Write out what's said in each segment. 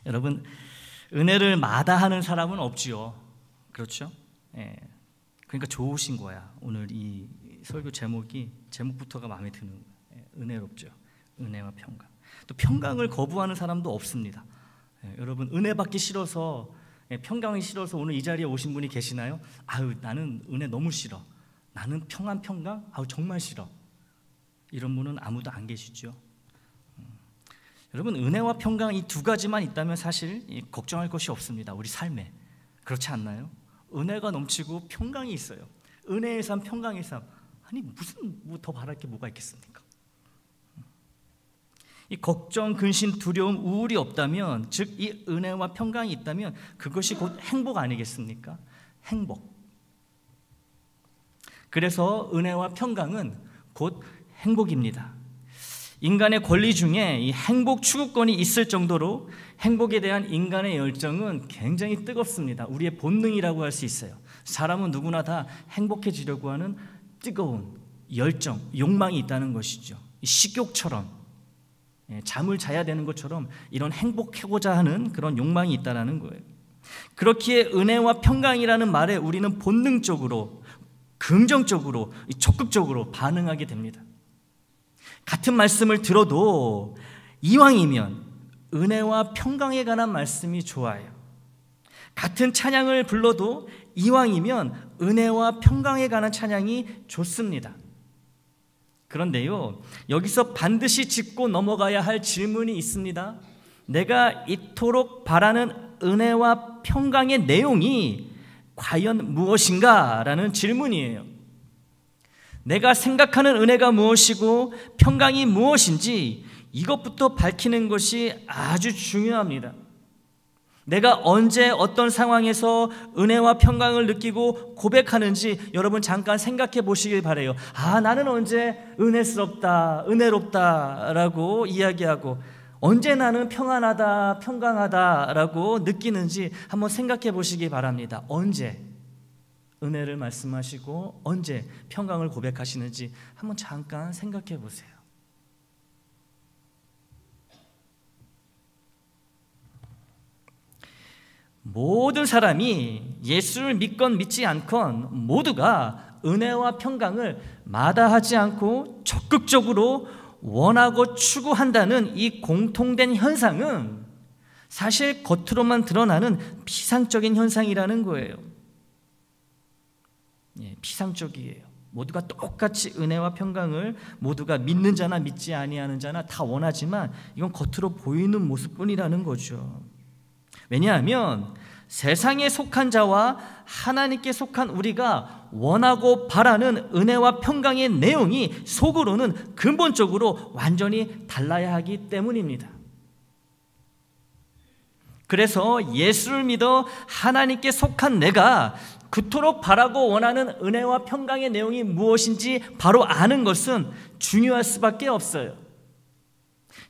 여러분, 은혜를 마다하는 사람은 없지요. 그렇죠? 예. 그러니까 좋으신 거야. 오늘 이 설교 제목부터가 마음에 드는 거예요. 예. 은혜롭죠. 은혜와 평강. 또 평강을 거부하는 사람도 없습니다. 예. 여러분, 은혜 받기 싫어서, 평강이 싫어서 오늘 이 자리에 오신 분이 계시나요? 아유, 나는 은혜 너무 싫어. 나는 평강? 아유, 정말 싫어. 이런 분은 아무도 안 계시죠. 여러분, 은혜와 평강 이 두 가지만 있다면 사실 걱정할 것이 없습니다. 우리 삶에. 그렇지 않나요? 은혜가 넘치고 평강이 있어요. 은혜의 삶, 평강의 삶. 아니, 무슨 더 바랄 게 뭐가 있겠습니까? 이 걱정, 근심, 두려움, 우울이 없다면, 즉 이 은혜와 평강이 있다면 그것이 곧 행복 아니겠습니까? 행복. 그래서 은혜와 평강은 곧 행복입니다. 인간의 권리 중에 이 행복 추구권이 있을 정도로 행복에 대한 인간의 열정은 굉장히 뜨겁습니다. 우리의 본능이라고 할 수 있어요. 사람은 누구나 다 행복해지려고 하는 뜨거운 열정, 욕망이 있다는 것이죠. 식욕처럼, 잠을 자야 되는 것처럼 이런 행복하고자 하는 그런 욕망이 있다는 거예요. 그렇기에 은혜와 평강이라는 말에 우리는 본능적으로, 긍정적으로, 적극적으로 반응하게 됩니다. 같은 말씀을 들어도 이왕이면 은혜와 평강에 관한 말씀이 좋아요. 같은 찬양을 불러도 이왕이면 은혜와 평강에 관한 찬양이 좋습니다. 그런데요, 여기서 반드시 짚고 넘어가야 할 질문이 있습니다. 내가 이토록 바라는 은혜와 평강의 내용이 과연 무엇인가? 라는 질문이에요. 내가 생각하는 은혜가 무엇이고 평강이 무엇인지 이것부터 밝히는 것이 아주 중요합니다. 내가 언제 어떤 상황에서 은혜와 평강을 느끼고 고백하는지 여러분 잠깐 생각해 보시길 바라요. 나는 언제 은혜스럽다, 은혜롭다 라고 이야기하고 언제 나는 평안하다, 평강하다 라고 느끼는지 한번 생각해 보시기 바랍니다. 언제 은혜를 말씀하시고 언제 평강을 고백하시는지 한번 잠깐 생각해 보세요. 모든 사람이 예수를 믿건 믿지 않건 모두가 은혜와 평강을 마다하지 않고 적극적으로 원하고 추구한다는 이 공통된 현상은 사실 겉으로만 드러나는 피상적인 현상이라는 거예요. 피상적이에요. 모두가 똑같이 은혜와 평강을 모두가 믿는 자나 믿지 아니하는 자나 다 원하지만 이건 겉으로 보이는 모습뿐이라는 거죠. 왜냐하면 세상에 속한 자와 하나님께 속한 우리가 원하고 바라는 은혜와 평강의 내용이 속으로는 근본적으로 완전히 달라야 하기 때문입니다. 그래서 예수를 믿어 하나님께 속한 내가 그토록 바라고 원하는 은혜와 평강의 내용이 무엇인지 바로 아는 것은 중요할 수밖에 없어요.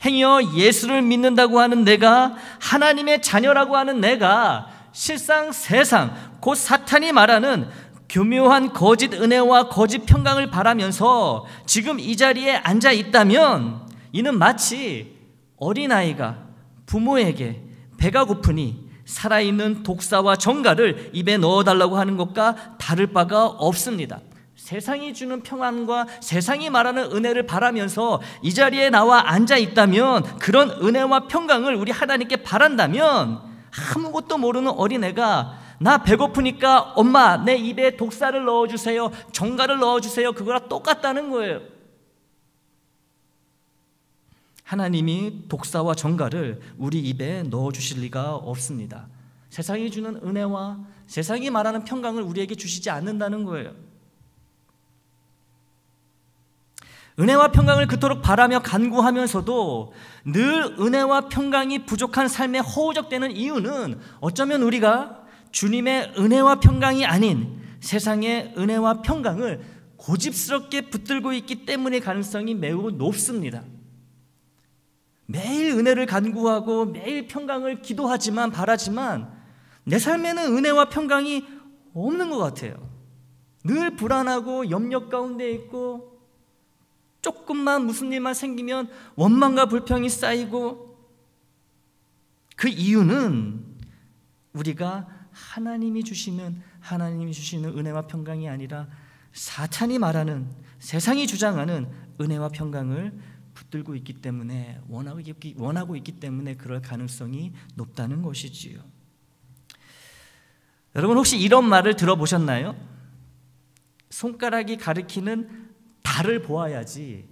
행여 예수를 믿는다고 하는 내가, 하나님의 자녀라고 하는 내가 실상 세상, 곧 사탄이 말하는 교묘한 거짓 은혜와 거짓 평강을 바라면서 지금 이 자리에 앉아 있다면 이는 마치 어린아이가 부모에게 배가 고프니 살아있는 독사와 정갈을 입에 넣어달라고 하는 것과 다를 바가 없습니다. 세상이 주는 평안과 세상이 말하는 은혜를 바라면서 이 자리에 나와 앉아 있다면, 그런 은혜와 평강을 우리 하나님께 바란다면 아무것도 모르는 어린애가 나 배고프니까 엄마 내 입에 독사를 넣어주세요, 정갈을 넣어주세요, 그거랑 똑같다는 거예요. 하나님이 독사와 정갈을 우리 입에 넣어주실 리가 없습니다. 세상이 주는 은혜와 세상이 말하는 평강을 우리에게 주시지 않는다는 거예요. 은혜와 평강을 그토록 바라며 간구하면서도 늘 은혜와 평강이 부족한 삶에 허우적대는 이유는 어쩌면 우리가 주님의 은혜와 평강이 아닌 세상의 은혜와 평강을 고집스럽게 붙들고 있기 때문의 가능성이 매우 높습니다. 매일 은혜를 간구하고 매일 평강을 기도하지만 바라지만 내 삶에는 은혜와 평강이 없는 것 같아요. 늘 불안하고 염려 가운데 있고 조금만 무슨 일만 생기면 원망과 불평이 쌓이고 그 이유는 우리가 하나님이 주시는 은혜와 평강이 아니라 사탄이 말하는, 세상이 주장하는 은혜와 평강을 붙들고 있기 때문에, 원하고 있기 때문에 그럴 가능성이 높다는 것이지요. 여러분 혹시 이런 말을 들어보셨나요? 손가락이 가리키는 달을 보아야지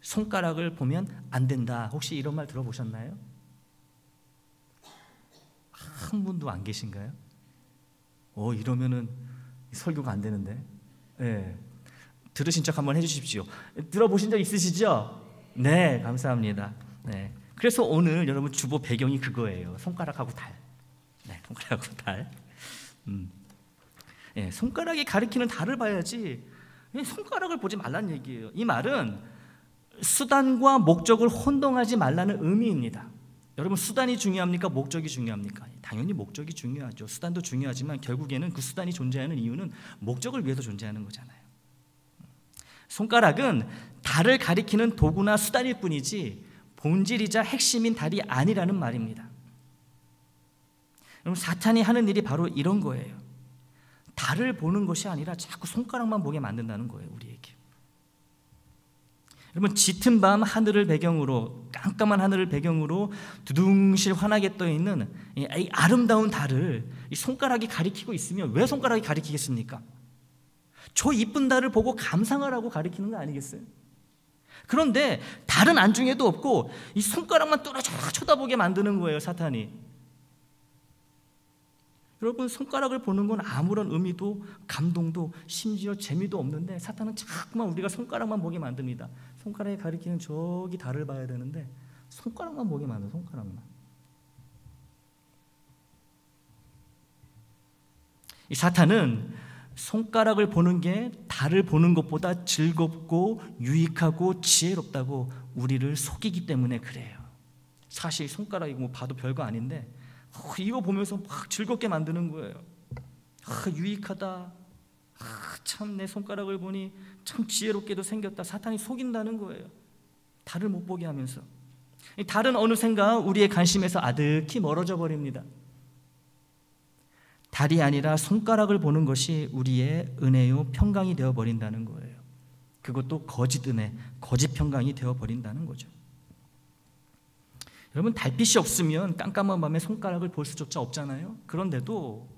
손가락을 보면 안 된다. 혹시 이런 말 들어보셨나요? 한 분도 안 계신가요? 이러면은 설교가 안 되는데. 네. 들으신 척 한번 해주십시오. 들어보신 적 있으시죠? 네, 감사합니다. 네. 그래서 오늘 여러분 주보 배경이 그거예요. 손가락하고 달. 네, 손가락하고 달. 네, 손가락이 가리키는 달을 봐야지 손가락을 보지 말라는 얘기예요. 이 말은 수단과 목적을 혼동하지 말라는 의미입니다. 여러분 수단이 중요합니까? 목적이 중요합니까? 당연히 목적이 중요하죠. 수단도 중요하지만 결국에는 그 수단이 존재하는 이유는 목적을 위해서 존재하는 거잖아요. 손가락은 달을 가리키는 도구나 수단일 뿐이지 본질이자 핵심인 달이 아니라는 말입니다. 여러분 사탄이 하는 일이 바로 이런 거예요. 달을 보는 것이 아니라 자꾸 손가락만 보게 만든다는 거예요, 우리에게. 여러분 짙은 밤 하늘을 배경으로, 깜깜한 하늘을 배경으로 두둥실 환하게 떠 있는 이 아름다운 달을 이 손가락이 가리키고 있으면 왜 손가락이 가리키겠습니까? 저 이쁜 달을 보고 감상하라고 가리키는 거 아니겠어요? 그런데 달은 안중에도 없고 이 손가락만 뚫어져 쳐다보게 만드는 거예요, 사탄이. 여러분 손가락을 보는 건 아무런 의미도 감동도 심지어 재미도 없는데 사탄은 자꾸만 우리가 손가락만 보게 만듭니다. 손가락에 가리키는 저기 달을 봐야 되는데 손가락만 보게 만들어요. 손가락만. 이 사탄은 손가락을 보는 게 달을 보는 것보다 즐겁고 유익하고 지혜롭다고 우리를 속이기 때문에 그래요. 사실 손가락이 뭐 봐도 별거 아닌데 이거 보면서 막 즐겁게 만드는 거예요. 유익하다. 참 내 손가락을 보니 참 지혜롭게도 생겼다. 사탄이 속인다는 거예요. 달을 못 보게 하면서. 이 달은 어느샌가 우리의 관심에서 아득히 멀어져 버립니다. 달이 아니라 손가락을 보는 것이 우리의 은혜요 평강이 되어버린다는 거예요. 그것도 거짓 은혜, 거짓 평강이 되어버린다는 거죠. 여러분 달빛이 없으면 깜깜한 밤에 손가락을 볼 수조차 없잖아요. 그런데도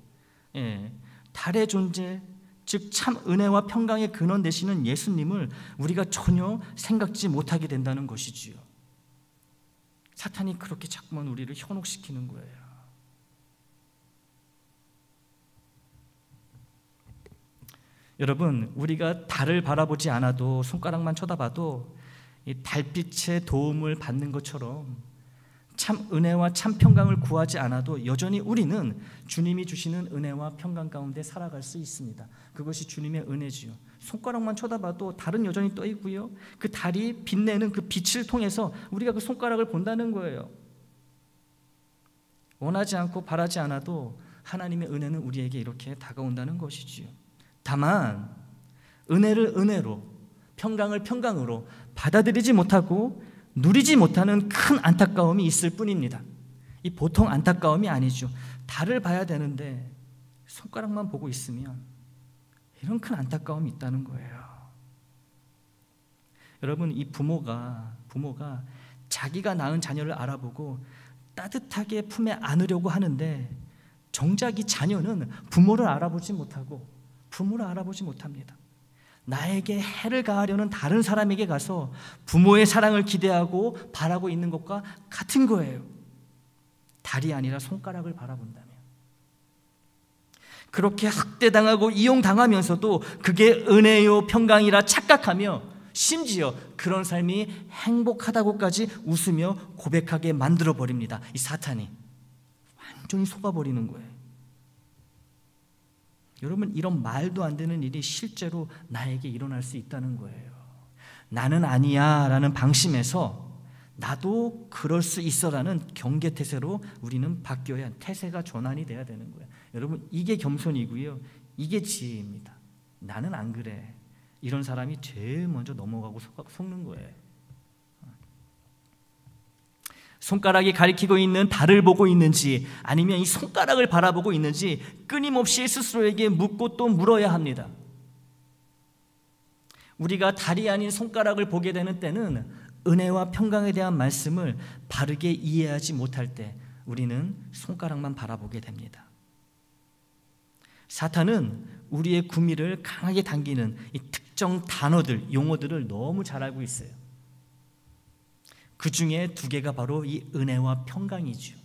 달의 존재, 즉 참 은혜와 평강의 근원 되시는 예수님을 우리가 전혀 생각지 못하게 된다는 것이지요. 사탄이 그렇게 자꾸만 우리를 현혹시키는 거예요. 여러분 우리가 달을 바라보지 않아도 손가락만 쳐다봐도 이 달빛의 도움을 받는 것처럼 참 은혜와 참 평강을 구하지 않아도 여전히 우리는 주님이 주시는 은혜와 평강 가운데 살아갈 수 있습니다. 그것이 주님의 은혜지요. 손가락만 쳐다봐도 달은 여전히 떠 있고요. 그 달이 빛내는 그 빛을 통해서 우리가 그 손가락을 본다는 거예요. 원하지 않고 바라지 않아도 하나님의 은혜는 우리에게 이렇게 다가온다는 것이지요. 다만 은혜를 은혜로, 평강을 평강으로 받아들이지 못하고 누리지 못하는 큰 안타까움이 있을 뿐입니다. 이 보통 안타까움이 아니죠. 달을 봐야 되는데 손가락만 보고 있으면 이런 큰 안타까움이 있다는 거예요. 여러분 이 부모가 자기가 낳은 자녀를 알아보고 따뜻하게 품에 안으려고 하는데 정작 이 자녀는 부모를 알아보지 못합니다. 나에게 해를 가하려는 다른 사람에게 가서 부모의 사랑을 기대하고 바라고 있는 것과 같은 거예요. 달이 아니라 손가락을 바라본다면. 그렇게 학대당하고 이용당하면서도 그게 은혜요 평강이라 착각하며 심지어 그런 삶이 행복하다고까지 웃으며 고백하게 만들어버립니다. 이 사탄이 완전히 속아버리는 거예요. 여러분 이런 말도 안 되는 일이 실제로 나에게 일어날 수 있다는 거예요. 나는 아니야 라는 방심에서 나도 그럴 수 있어 라는 경계태세로 우리는 바뀌어야, 태세가 전환이 돼야 되는 거예요. 여러분 이게 겸손이고요, 이게 지혜입니다. 나는 안 그래, 이런 사람이 제일 먼저 넘어가고 속는 거예요. 손가락이 가리키고 있는 달을 보고 있는지 아니면 이 손가락을 바라보고 있는지 끊임없이 스스로에게 묻고 또 물어야 합니다. 우리가 달이 아닌 손가락을 보게 되는 때는 은혜와 평강에 대한 말씀을 바르게 이해하지 못할 때 우리는 손가락만 바라보게 됩니다. 사탄은 우리의 구미를 강하게 당기는 이 특정 단어들, 용어들을 너무 잘 알고 있어요. 그 중에 두 개가 바로 이 은혜와 평강이죠.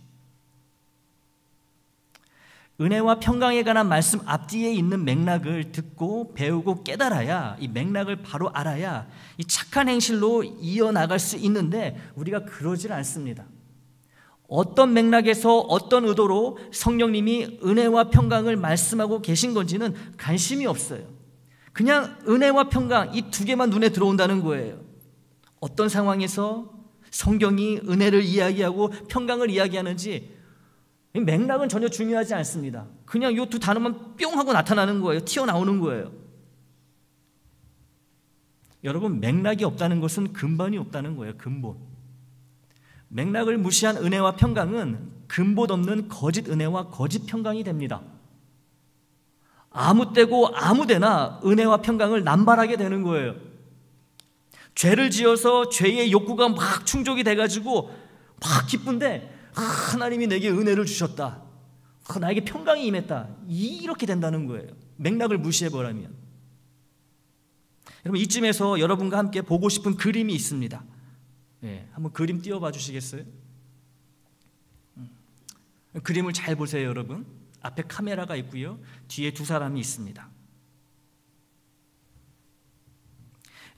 은혜와 평강에 관한 말씀 앞뒤에 있는 맥락을 듣고 배우고 깨달아야, 이 맥락을 바로 알아야 이 착한 행실로 이어나갈 수 있는데 우리가 그러질 않습니다. 어떤 맥락에서 어떤 의도로 성령님이 은혜와 평강을 말씀하고 계신 건지는 관심이 없어요. 그냥 은혜와 평강 이 두 개만 눈에 들어온다는 거예요. 어떤 상황에서 성경이 은혜를 이야기하고 평강을 이야기하는지 맥락은 전혀 중요하지 않습니다. 그냥 이 두 단어만 뿅 하고 나타나는 거예요. 튀어나오는 거예요. 여러분, 맥락이 없다는 것은 근본이 없다는 거예요. 근본. 맥락을 무시한 은혜와 평강은 근본 없는 거짓 은혜와 거짓 평강이 됩니다. 아무 때고 아무 데나 은혜와 평강을 남발하게 되는 거예요. 죄를 지어서 죄의 욕구가 막 충족이 돼가지고 막 기쁜데 하나님이 내게 은혜를 주셨다, 나에게 평강이 임했다, 이렇게 된다는 거예요. 맥락을 무시해버리면. 여러분, 이쯤에서 여러분과 함께 보고 싶은 그림이 있습니다. 네, 한번 그림 띄워봐 주시겠어요? 그림을 잘 보세요. 여러분, 앞에 카메라가 있고요, 뒤에 두 사람이 있습니다.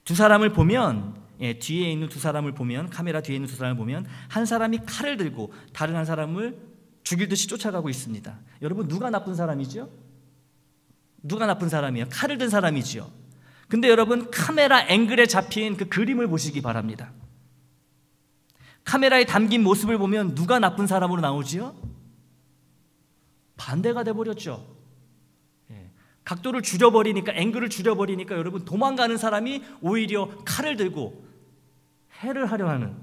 두 사람을 보면, 뒤에 있는 두 사람을 보면, 카메라 뒤에 있는 두 사람을 보면 한 사람이 칼을 들고 다른 한 사람을 죽일 듯이 쫓아가고 있습니다. 여러분, 누가 나쁜 사람이죠? 누가 나쁜 사람이에요? 칼을 든 사람이죠. 근데 여러분, 카메라 앵글에 잡힌 그 그림을 보시기 바랍니다. 카메라에 담긴 모습을 보면 누가 나쁜 사람으로 나오지요? 반대가 돼버렸죠. 각도를 줄여버리니까, 앵글을 줄여버리니까 여러분, 도망가는 사람이 오히려 칼을 들고 해를 하려 하는,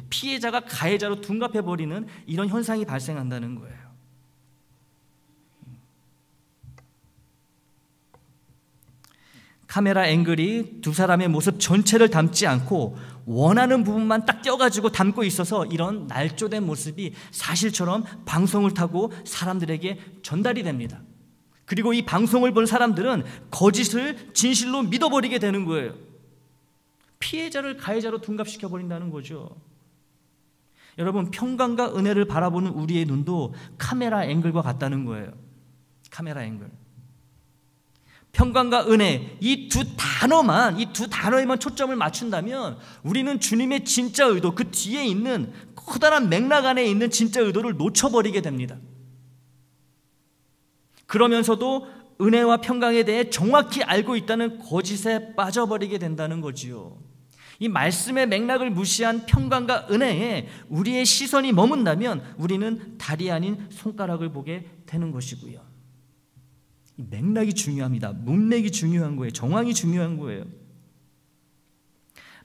피해자가 가해자로 둔갑해버리는 이런 현상이 발생한다는 거예요. 카메라 앵글이 두 사람의 모습 전체를 담지 않고 원하는 부분만 딱 떼어가지고 담고 있어서 이런 날조된 모습이 사실처럼 방송을 타고 사람들에게 전달이 됩니다. 그리고 이 방송을 본 사람들은 거짓을 진실로 믿어버리게 되는 거예요. 피해자를 가해자로 둔갑시켜버린다는 거죠. 여러분, 평강과 은혜를 바라보는 우리의 눈도 카메라 앵글과 같다는 거예요. 카메라 앵글. 평강과 은혜, 이 두 단어에만 초점을 맞춘다면 우리는 주님의 진짜 의도, 그 뒤에 있는 커다란 맥락 안에 있는 진짜 의도를 놓쳐버리게 됩니다. 그러면서도 은혜와 평강에 대해 정확히 알고 있다는 거짓에 빠져버리게 된다는 거지요. 이 말씀의 맥락을 무시한 평강과 은혜에 우리의 시선이 머문다면 우리는 달이 아닌 손가락을 보게 되는 것이고요. 이 맥락이 중요합니다. 문맥이 중요한 거예요. 정황이 중요한 거예요.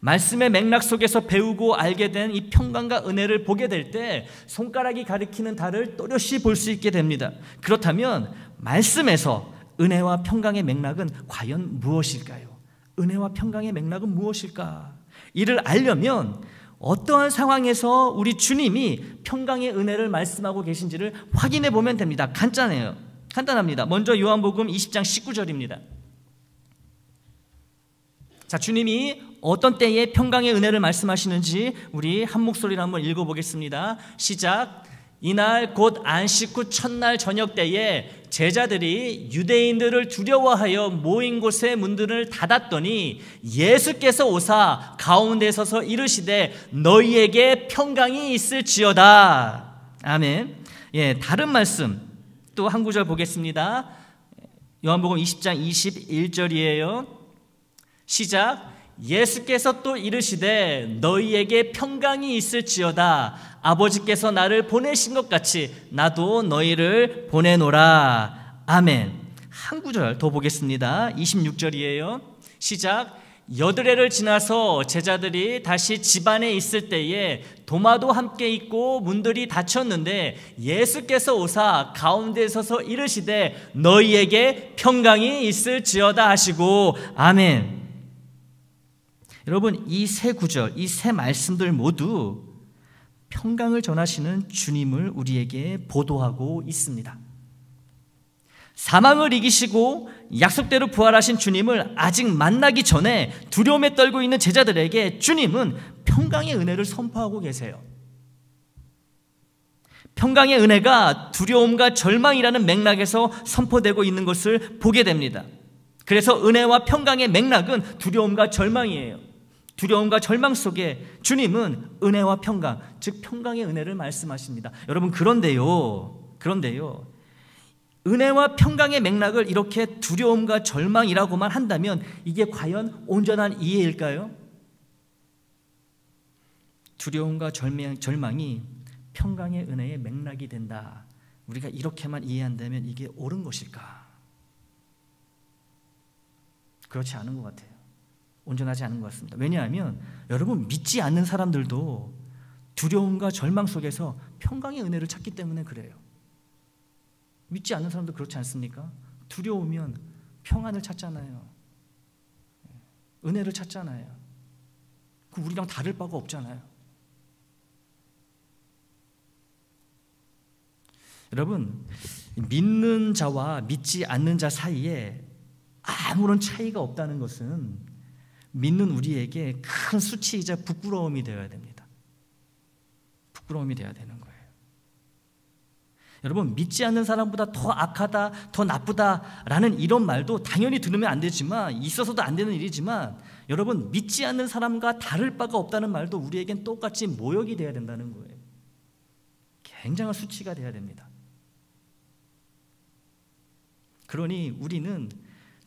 말씀의 맥락 속에서 배우고 알게 된 이 평강과 은혜를 보게 될 때 손가락이 가리키는 달을 또렷이 볼 수 있게 됩니다. 그렇다면 말씀에서 은혜와 평강의 맥락은 과연 무엇일까요? 은혜와 평강의 맥락은 무엇일까? 이를 알려면 어떠한 상황에서 우리 주님이 평강의 은혜를 말씀하고 계신지를 확인해 보면 됩니다. 간단합니다. 먼저 요한복음 20장 19절입니다. 자, 주님이 어떤 때에 평강의 은혜를 말씀하시는지 우리 한 목소리로 한번 읽어보겠습니다. 시작. 이날 곧 안식 후 첫날 저녁 때에 제자들이 유대인들을 두려워하여 모인 곳의 문들을 닫았더니 예수께서 오사 가운데 서서 이르시되 너희에게 평강이 있을지어다. 아멘. 다른 말씀 또 한 구절 보겠습니다. 요한복음 20장 21절이에요. 시작. 예수께서 또 이르시되 너희에게 평강이 있을지어다. 아버지께서 나를 보내신 것 같이 나도 너희를 보내노라. 아멘. 한 구절 더 보겠습니다. 26절이에요. 시작. 여드레를 지나서 제자들이 다시 집안에 있을 때에 도마도 함께 있고 문들이 닫혔는데 예수께서 오사 가운데 서서 이르시되 너희에게 평강이 있을지어다 하시고 아멘. 여러분, 이 세 구절, 이 세 말씀들 모두 평강을 전하시는 주님을 우리에게 보도하고 있습니다. 사망을 이기시고 약속대로 부활하신 주님을 아직 만나기 전에 두려움에 떨고 있는 제자들에게 주님은 평강의 은혜를 선포하고 계세요. 평강의 은혜가 두려움과 절망이라는 맥락에서 선포되고 있는 것을 보게 됩니다. 그래서 은혜와 평강의 맥락은 두려움과 절망이에요. 두려움과 절망 속에 주님은 은혜와 평강, 즉 평강의 은혜를 말씀하십니다. 여러분, 그런데요, 은혜와 평강의 맥락을 이렇게 두려움과 절망이라고만 한다면 이게 과연 온전한 이해일까요? 두려움과 절망이 평강의 은혜의 맥락이 된다, 우리가 이렇게만 이해한다면 이게 옳은 것일까? 그렇지 않은 것 같아요. 온전하지 않은 것 같습니다. 왜냐하면 여러분, 믿지 않는 사람들도 두려움과 절망 속에서 평강의 은혜를 찾기 때문에 그래요. 믿지 않는 사람도 그렇지 않습니까? 두려우면 평안을 찾잖아요. 은혜를 찾잖아요. 그 우리랑 다를 바가 없잖아요. 여러분, 믿는 자와 믿지 않는 자 사이에 아무런 차이가 없다는 것은 믿는 우리에게 큰 수치이자 부끄러움이 되어야 됩니다. 부끄러움이 되어야 되는 거예요. 여러분, 믿지 않는 사람보다 더 악하다, 더 나쁘다라는 이런 말도 당연히 들으면 안 되지만, 있어서도 안 되는 일이지만, 여러분, 믿지 않는 사람과 다를 바가 없다는 말도 우리에겐 똑같이 모욕이 돼야 된다는 거예요. 굉장한 수치가 돼야 됩니다. 그러니 우리는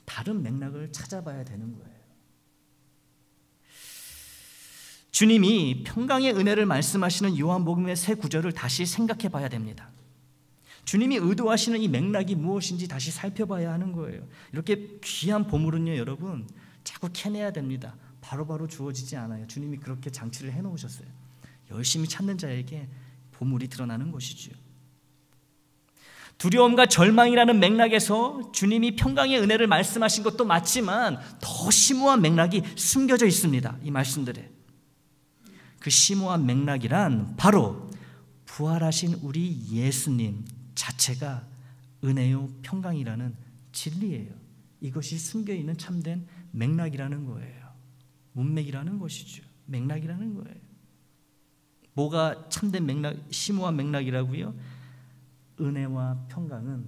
다른 맥락을 찾아봐야 되는 거예요. 주님이 평강의 은혜를 말씀하시는 요한복음의 세 구절을 다시 생각해 봐야 됩니다. 주님이 의도하시는 이 맥락이 무엇인지 다시 살펴봐야 하는 거예요. 이렇게 귀한 보물은요, 여러분, 자꾸 캐내야 됩니다. 바로바로 주어지지 않아요. 주님이 그렇게 장치를 해놓으셨어요. 열심히 찾는 자에게 보물이 드러나는 것이죠. 두려움과 절망이라는 맥락에서 주님이 평강의 은혜를 말씀하신 것도 맞지만 더 심오한 맥락이 숨겨져 있습니다. 이 말씀들에. 그 심오한 맥락이란 바로 부활하신 우리 예수님 자체가 은혜요 평강이라는 진리예요. 이것이 숨겨있는 참된 맥락이라는 거예요. 문맥이라는 것이죠. 맥락이라는 거예요. 뭐가 참된 맥락, 심오한 맥락이라고요? 은혜와 평강은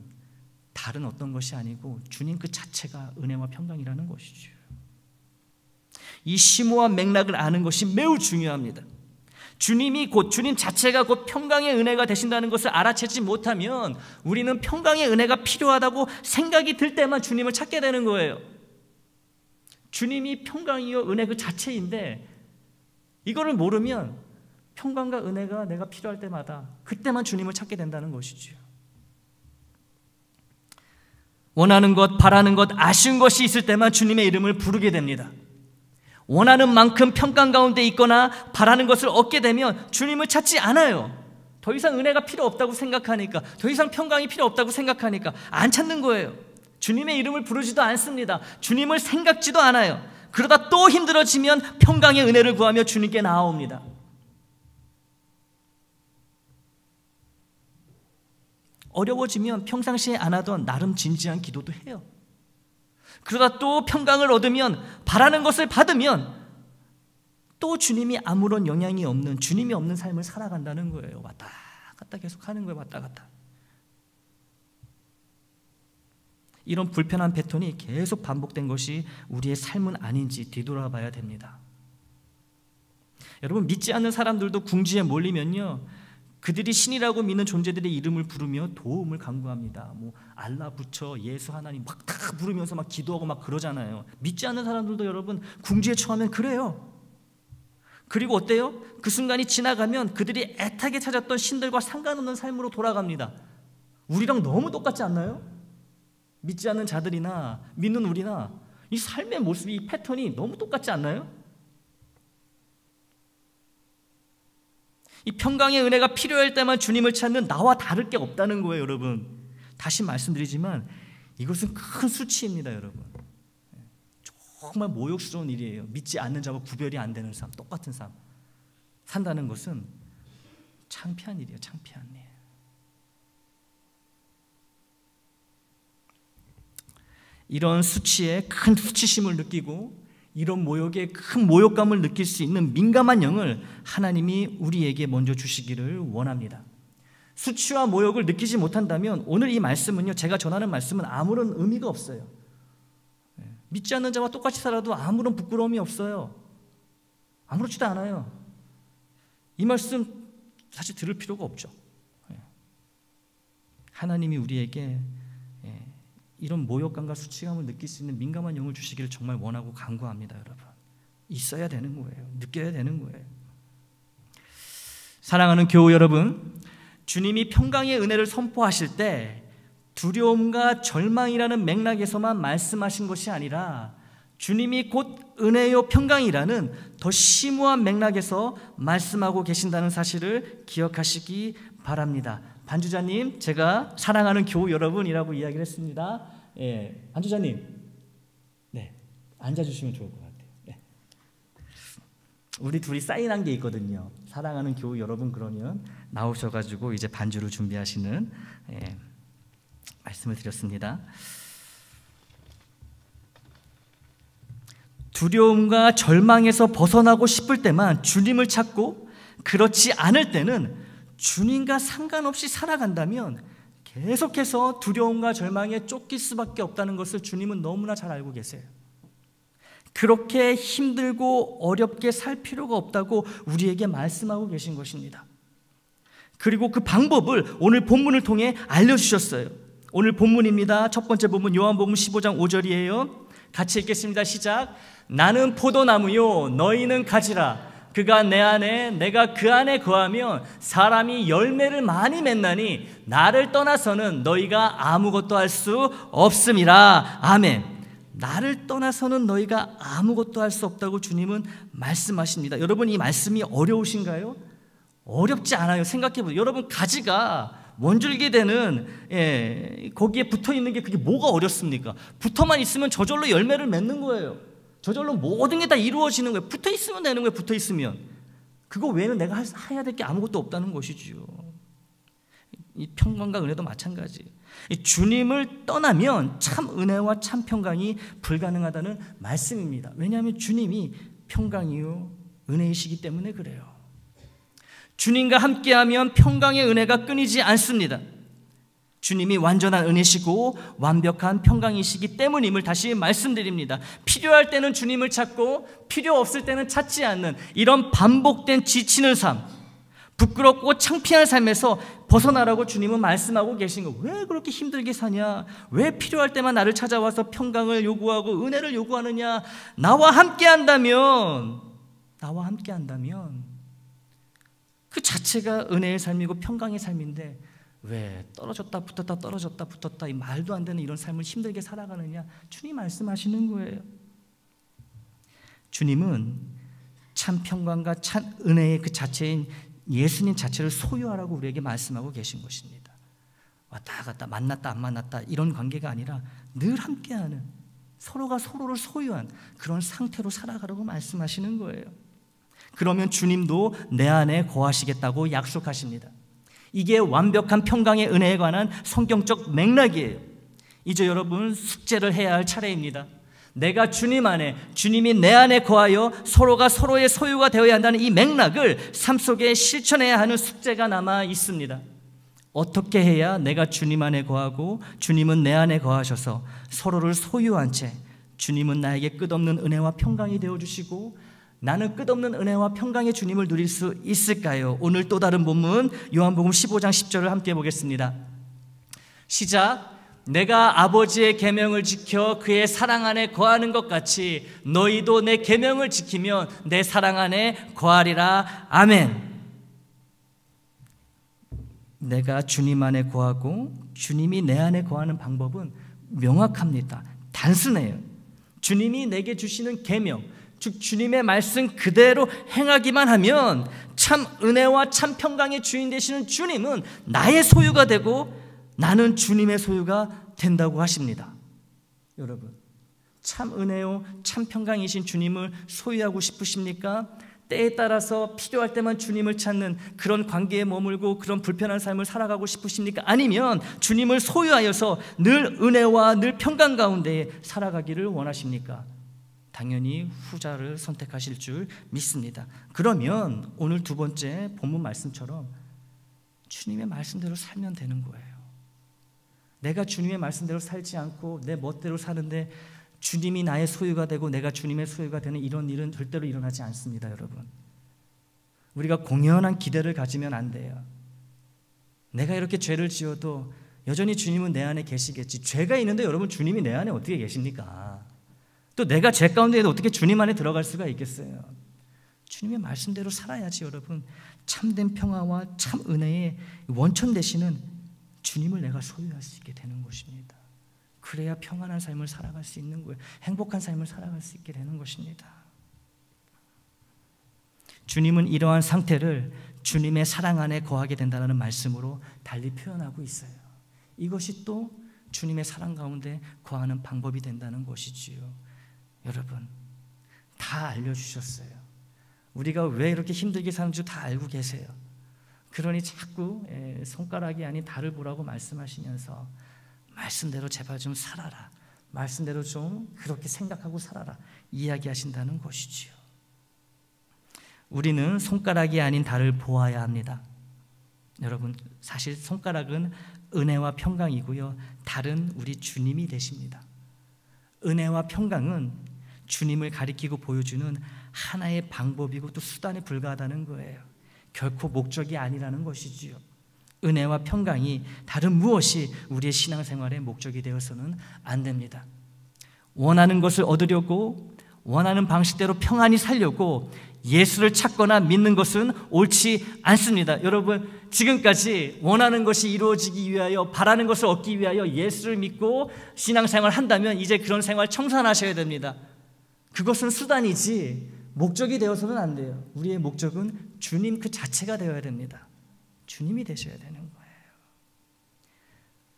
다른 어떤 것이 아니고 주님 그 자체가 은혜와 평강이라는 것이죠. 이 심오한 맥락을 아는 것이 매우 중요합니다. 주님 자체가 곧 평강의 은혜가 되신다는 것을 알아채지 못하면 우리는 평강의 은혜가 필요하다고 생각이 들 때만 주님을 찾게 되는 거예요. 주님이 평강이요 은혜 그 자체인데 이거를 모르면 평강과 은혜가 내가 필요할 때마다 그때만 주님을 찾게 된다는 것이죠. 원하는 것, 바라는 것, 아쉬운 것이 있을 때만 주님의 이름을 부르게 됩니다. 원하는 만큼 평강 가운데 있거나 바라는 것을 얻게 되면 주님을 찾지 않아요. 더 이상 은혜가 필요 없다고 생각하니까, 더 이상 평강이 필요 없다고 생각하니까 안 찾는 거예요. 주님의 이름을 부르지도 않습니다. 주님을 생각지도 않아요. 그러다 또 힘들어지면 평강의 은혜를 구하며 주님께 나아옵니다. 어려워지면 평상시에 안 하던 나름 진지한 기도도 해요. 그러다 또 평강을 얻으면, 바라는 것을 받으면 또 주님이 아무런 영향이 없는, 주님이 없는 삶을 살아간다는 거예요. 왔다 갔다 계속 하는 거예요. 왔다 갔다. 이런 불편한 패턴이 계속 반복된 것이 우리의 삶은 아닌지 뒤돌아봐야 됩니다. 여러분, 믿지 않는 사람들도 궁지에 몰리면요, 그들이 신이라고 믿는 존재들의 이름을 부르며 도움을 간구합니다. 뭐 알라, 부처, 예수, 하나님 막 다 부르면서 막 기도하고 막 그러잖아요. 믿지 않는 사람들도 여러분 궁지에 처하면 그래요. 그리고 어때요? 그 순간이 지나가면 그들이 애타게 찾았던 신들과 상관없는 삶으로 돌아갑니다. 우리랑 너무 똑같지 않나요? 믿지 않는 자들이나 믿는 우리나 이 삶의 모습이, 이 패턴이 너무 똑같지 않나요? 이 평강의 은혜가 필요할 때만 주님을 찾는 나와 다를 게 없다는 거예요, 여러분. 다시 말씀드리지만 이것은 큰 수치입니다, 여러분. 정말 모욕스러운 일이에요. 믿지 않는 자와 구별이 안 되는 삶, 똑같은 삶 산다는 것은 창피한 일이에요, 창피한 일. 이런 수치에 큰 수치심을 느끼고 이런 모욕에 큰 모욕감을 느낄 수 있는 민감한 영을 하나님이 우리에게 먼저 주시기를 원합니다. 수치와 모욕을 느끼지 못한다면 오늘 이 말씀은요, 제가 전하는 말씀은 아무런 의미가 없어요. 믿지 않는 자와 똑같이 살아도 아무런 부끄러움이 없어요. 아무렇지도 않아요. 이 말씀 사실 들을 필요가 없죠. 하나님이 우리에게 이런 모욕감과 수치감을 느낄 수 있는 민감한 영을 주시기를 정말 원하고 간구합니다, 여러분. 있어야 되는 거예요. 느껴야 되는 거예요. 사랑하는 교우 여러분, 주님이 평강의 은혜를 선포하실 때 두려움과 절망이라는 맥락에서만 말씀하신 것이 아니라 주님이 곧 은혜요 평강이라는 더 심오한 맥락에서 말씀하고 계신다는 사실을 기억하시기 바랍니다. 반주자님, 제가 사랑하는 교우 여러분이라고 이야기를 했습니다. 반주자님, 네, 앉아주시면 좋을 것 같아요. 네. 우리 둘이 사인한 게 있거든요. 사랑하는 교우 여러분, 그러면 나오셔가지고 이제 반주를 준비하시는 말씀을 드렸습니다. 두려움과 절망에서 벗어나고 싶을 때만 주님을 찾고, 그렇지 않을 때는 주님과 상관없이 살아간다면 계속해서 두려움과 절망에 쫓길 수밖에 없다는 것을 주님은 너무나 잘 알고 계세요. 그렇게 힘들고 어렵게 살 필요가 없다고 우리에게 말씀하고 계신 것입니다. 그리고 그 방법을 오늘 본문을 통해 알려주셨어요. 오늘 본문입니다. 첫 번째 본문 요한복음 15장 5절이에요. 같이 읽겠습니다. 시작. 나는 포도나무요 너희는 가지라. 그가 내 안에 내가 그 안에 거하면 사람이 열매를 많이 맺나니 나를 떠나서는 너희가 아무것도 할 수 없음이라. 아멘. 나를 떠나서는 너희가 아무것도 할 수 없다고 주님은 말씀하십니다. 여러분, 이 말씀이 어려우신가요? 어렵지 않아요. 생각해보세요. 여러분, 가지가 원줄기 되는 거기에 붙어있는 게 그게 뭐가 어렵습니까? 붙어만 있으면 저절로 열매를 맺는 거예요. 저절로 모든 게 다 이루어지는 거예요. 붙어있으면 되는 거예요. 붙어있으면. 그거 외에는 내가 해야 될 게 아무것도 없다는 것이지요. 이 평강과 은혜도 마찬가지. 주님을 떠나면 참 은혜와 참 평강이 불가능하다는 말씀입니다. 왜냐하면 주님이 평강이요 은혜이시기 때문에 그래요. 주님과 함께하면 평강의 은혜가 끊이지 않습니다. 주님이 완전한 은혜시고 완벽한 평강이시기 때문임을 다시 말씀드립니다. 필요할 때는 주님을 찾고 필요 없을 때는 찾지 않는 이런 반복된 지치는 삶, 부끄럽고 창피한 삶에서 벗어나라고 주님은 말씀하고 계신 거. 왜 그렇게 힘들게 사냐? 왜 필요할 때만 나를 찾아와서 평강을 요구하고 은혜를 요구하느냐? 나와 함께 한다면 그 자체가 은혜의 삶이고 평강의 삶인데 왜 떨어졌다 붙었다 떨어졌다 붙었다 이 말도 안 되는 이런 삶을 힘들게 살아가느냐? 주님 말씀하시는 거예요. 주님은 참 평강과 참 은혜의 그 자체인 예수님 자체를 소유하라고 우리에게 말씀하고 계신 것입니다. 왔다 갔다 만났다 안 만났다 이런 관계가 아니라 늘 함께하는, 서로가 서로를 소유한 그런 상태로 살아가라고 말씀하시는 거예요. 그러면 주님도 내 안에 거하시겠다고 약속하십니다. 이게 완벽한 평강의 은혜에 관한 성경적 맥락이에요. 이제 여러분 숙제를 해야 할 차례입니다. 내가 주님 안에, 주님이 내 안에 거하여 서로가 서로의 소유가 되어야 한다는 이 맥락을 삶 속에 실천해야 하는 숙제가 남아 있습니다. 어떻게 해야 내가 주님 안에 거하고 주님은 내 안에 거하셔서 서로를 소유한 채 주님은 나에게 끝없는 은혜와 평강이 되어주시고 나는 끝없는 은혜와 평강의 주님을 누릴 수 있을까요? 오늘 또 다른 본문 요한복음 15장 10절을 함께 보겠습니다. 시작. 내가 아버지의 계명을 지켜 그의 사랑 안에 거하는 것 같이 너희도 내 계명을 지키면 내 사랑 안에 거하리라. 아멘. 내가 주님 안에 거하고 주님이 내 안에 거하는 방법은 명확합니다. 단순해요. 주님이 내게 주시는 계명, 즉 주님의 말씀 그대로 행하기만 하면 참 은혜와 참 평강의 주인 되시는 주님은 나의 소유가 되고 나는 주님의 소유가 된다고 하십니다. 여러분, 참 은혜요 참 평강이신 주님을 소유하고 싶으십니까? 때에 따라서 필요할 때만 주님을 찾는 그런 관계에 머물고 그런 불편한 삶을 살아가고 싶으십니까? 아니면 주님을 소유하여서 늘 은혜와 늘 평강 가운데 살아가기를 원하십니까? 당연히 후자를 선택하실 줄 믿습니다. 그러면 오늘 두 번째 본문 말씀처럼 주님의 말씀대로 살면 되는 거예요. 내가 주님의 말씀대로 살지 않고 내 멋대로 사는데 주님이 나의 소유가 되고 내가 주님의 소유가 되는 이런 일은 절대로 일어나지 않습니다. 여러분, 우리가 공연한 기대를 가지면 안 돼요. 내가 이렇게 죄를 지어도 여전히 주님은 내 안에 계시겠지. 죄가 있는데 여러분, 주님이 내 안에 어떻게 계십니까? 또 내가 죄 가운데에도 어떻게 주님 안에 들어갈 수가 있겠어요? 주님의 말씀대로 살아야지. 여러분, 참된 평화와 참 은혜의 원천 되시는 주님을 내가 소유할 수 있게 되는 것입니다. 그래야 평안한 삶을 살아갈 수 있는 거예요. 행복한 삶을 살아갈 수 있게 되는 것입니다. 주님은 이러한 상태를 주님의 사랑 안에 거하게 된다는 말씀으로 달리 표현하고 있어요. 이것이 또 주님의 사랑 가운데 거하는 방법이 된다는 것이지요. 여러분, 다 알려주셨어요. 우리가 왜 이렇게 힘들게 사는 줄 다 알고 계세요. 그러니 자꾸 손가락이 아닌 달을 보라고 말씀하시면서 말씀대로 제발 좀 살아라, 말씀대로 좀 그렇게 생각하고 살아라 이야기하신다는 것이지요. 우리는 손가락이 아닌 달을 보아야 합니다. 여러분, 사실 손가락은 은혜와 평강이고요, 달은 우리 주님이 되십니다. 은혜와 평강은 주님을 가리키고 보여주는 하나의 방법이고 또 수단에 불과하다는 거예요. 결코 목적이 아니라는 것이지요. 은혜와 평강이 다른 무엇이 우리의 신앙생활의 목적이 되어서는 안 됩니다. 원하는 것을 얻으려고 원하는 방식대로 평안히 살려고 예수를 찾거나 믿는 것은 옳지 않습니다. 여러분, 지금까지 원하는 것이 이루어지기 위하여 바라는 것을 얻기 위하여 예수를 믿고 신앙생활을 한다면 이제 그런 생활 청산하셔야 됩니다. 그것은 수단이지 목적이 되어서는 안 돼요. 우리의 목적은 주님 그 자체가 되어야 됩니다. 주님이 되셔야 되는 거예요.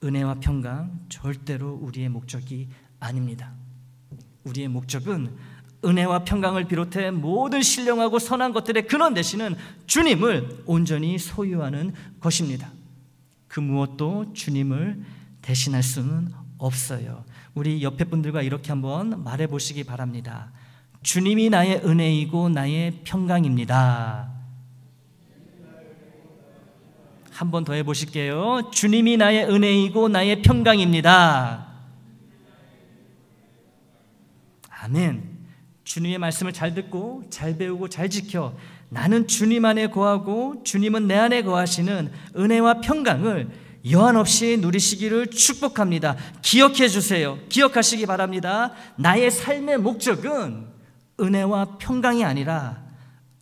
은혜와 평강 절대로 우리의 목적이 아닙니다. 우리의 목적은 은혜와 평강을 비롯해 모든 신령하고 선한 것들의 근원 되시는 주님을 온전히 소유하는 것입니다. 그 무엇도 주님을 대신할 수는 없어요. 우리 옆에 분들과 이렇게 한번 말해 보시기 바랍니다. 주님이 나의 은혜이고 나의 평강입니다. 한 번 더 해보실게요. 주님이 나의 은혜이고 나의 평강입니다. 아멘. 주님의 말씀을 잘 듣고 잘 배우고 잘 지켜 나는 주님 안에 거하고 주님은 내 안에 거하시는 은혜와 평강을 여한 없이 누리시기를 축복합니다. 기억해 주세요. 기억하시기 바랍니다. 나의 삶의 목적은 은혜와 평강이 아니라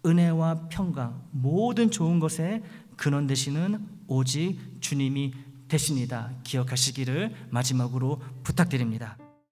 은혜와 평강, 모든 좋은 것에 근원 되시는 오직 주님이 되십니다. 기억하시기를 마지막으로 부탁드립니다.